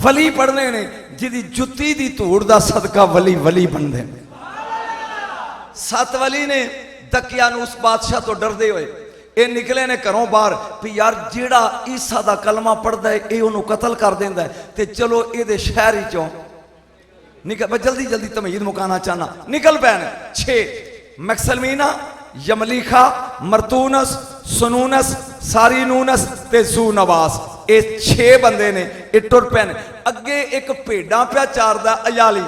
वली पढ़ने ने जिदी जुत्ती दी धूड़ दा सदका वली वली बनते हैं। 7 वली ने दकिया उस बादशाह तो डरते हुए ये निकले ने घरों बाहर भी यार जेड़ा ईसा दा कलमा पढ़ता है ये उन्होंने कतल कर देंदा है ते चलो ये शहर ही चो निकल। मैं जल्दी जल्दी तमीद मुकाना चाहना। निकल पैन 6 मैक्सलमीना यमलीखा मरतूनस सुनूनस सारीनूनस ते जूनवास ये 6 बंदे ने ये टुर पैन। अगे एक भेडा प्या चारदा अयाली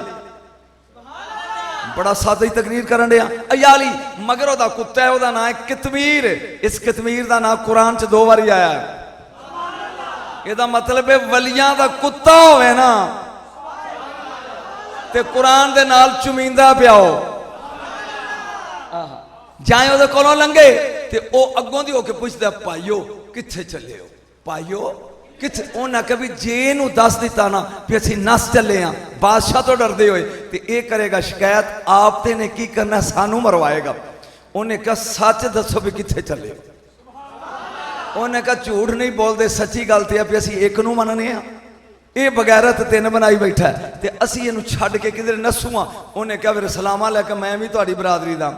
बड़ा सादी तकरीर करन दिया अयाली मगर ओदा कुत्ता है ओदा नाम है कितमीर। इस कितमीर का नाम कुरान च 2 बारी आया है। एदा मतलब है वलियां दा कुत्ता होवे ना ते कुरान दे नाल चुमींदा पिया हो जाए ओदे कोलों लंघे ते ओ अगों दी होके पुछदा भाईओ कित्थे चले हो भाईओ कित्थे। उन्हें कभी जे नू दस दिता ना भी असीं नस चले हाँ बादशाह तो डरते हुए तो ये करेगा शिकायत आप ते ने की करना सानू मरवाएगा। उन्हें कहा सच दसो भी कित्थे चले हो। उन्हें कहा झूठ नहीं बोलते सच्ची गल तो भी असीं एक नू मनने हाँ ये बगैरत 3 बनाई बैठा है तो असीं इहनूं छड्ड के किधर नस्सू हाँ। उन्हें कहा फिर सलामा लैके मैं भी तुहाडी बरादरी दा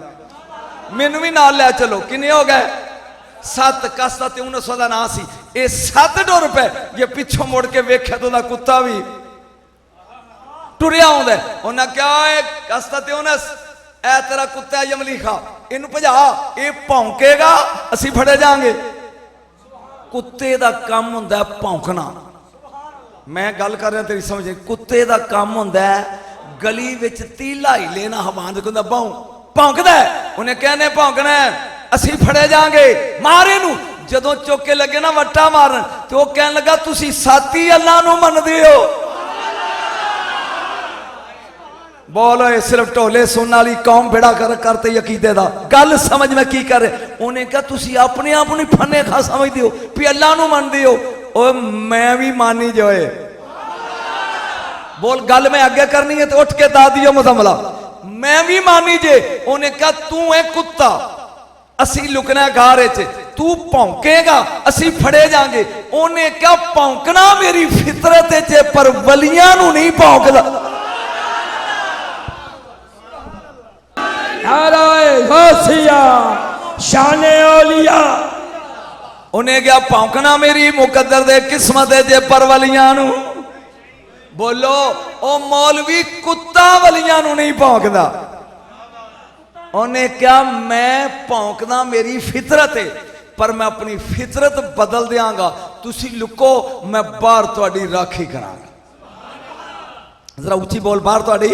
मैनू भी नाल लै चलो। किन्ने हो गए 7 कसता ते 1900 का नाम सी। ये 7 टुर पे ये पिछों मुड़ के वेख्या तो कुत्ता भी टुरिया आउंदा। उन्हें क्या कसता ते 19 ए तेरा कुत्ता यमलीखा इनू भजा ये भौंकेगा असीं फड़े जाएंगे। कुत्ते का काम हुंदा भौंकना। मैं गल कर रहा तेरी समझ कुत्ते का काम हुंदा गली विच तीला ही लेना हवान कहंदा भौं भौंकदा। उन्हें कहने भौंकना असीं फड़े जाएंगे मारे नू। जदों चौके लगे ना वट्टा मारन तो वह कहन लगा तुसीं साती अल्लाह नू मनदे हो। बोलो ये सिर्फ ढोले सुनने वाली कौम बेड़ा कर करते अकीदे दा गल समझ में की कर। उन्हें कहा तुसीं अपने आप नूं फन्ने खा समझदे हो भी अल्लाह नू मनदे हो। ओ मैं भी मानी जोए बोल गल मैं अगे करनी है तो उठ के दा दियो मुजम्मला मैं भी मानी जे। उन्हें कहा तू है कुत्ता असी लुकना गार तू भौंकेगा असी फड़े जाएंगे। उन्हें क्या भौंकना मेरी फितरत च पर वलियां नू नहीं भौंकदा। शाने औलिया उन्हें क्या भौंकना मेरी मुकद्दर दे किस्मत च पर वलियां नू। बोलो ओ मौलवी कुत्ता वलियां नू नहीं भौंकदा। उन्हें क्या मैं भौंकना मेरी फितरत है पर मैं अपनी फितरत बदल देंगा। तुसी लुको मैं बाहर तुहाडी राखी करांगा। जरा उच्ची बोल बाहर तुहाडी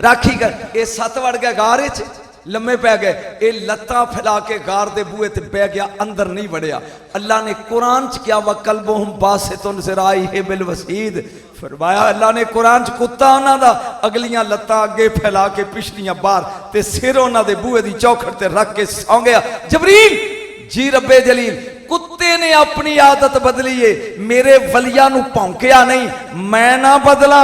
राखी कर। ये 7 वड़ गया गार च लम्मे पै गए ये लत्तां फैला के गार दे बूहे ते बह गया अंदर नहीं वड़िया। अल्लाह ने कुरान च क्या वकल्बुहुम बासितुन ज़राइहि बिल वसीद फरमाया। अल्लाह ने कुरान च कुत्ता उन्हां दा अगलियां लत्तां अगे फैला के पिछलियां बाहर ते सिर उन्हां दे बूहे दी चौखट ते रख के सौ गया। जबरील जी रब्बे जलील कुत्ते ने अपनी आदत बदली है मेरे वलियां नू भौंकिया नहीं मैं ना बदला।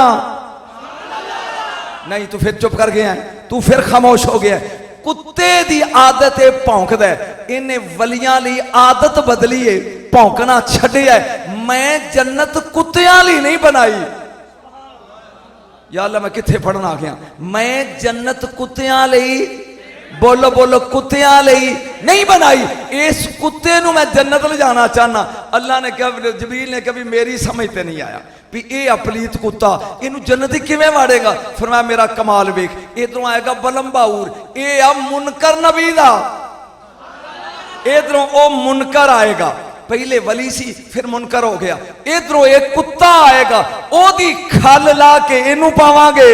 नहीं तू फिर चुप कर गया तू फिर खामोश हो गया। कुत्ते दी आदत है भौंकदा इन्हें वलियां लई आदत बदली है भौंकना छड्डिया। मैं जन्नत कुत्तियां लई नहीं बनाई। या अल्लाह मैं कित्थे पढ़न आ गया। मैं जन्नत कुत्तियां लई बोलो बोलो कुत्तियां लई नहीं बनाई। इस कुत्ते नू मैं जन्नत ले जाना चाहना। अल्लाह ने कहा जबरील ने कभी मेरी समझ ते नहीं आया भी ये अपलीत कुत्ता इनू जन्नत किवें वाड़ेगा। फरमाया मेरा कमाल वेख इधरों आएगा बलम्बाऊर ये आ मुनकर नबी दा इधरों ओ मुनकर आएगा। पहले वली सी फिर मुनकर हो गया। इधरों एक कुत्ता आएगा ओदी खल ला के इनू पावांगे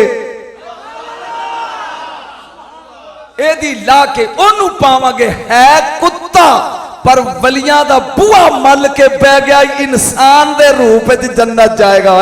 एदी ला के ओनू पावांगे। है कुत्ता पर वलियां दा बुआ मल के बह गया इंसान दे रूप च जन्नत जाएगा।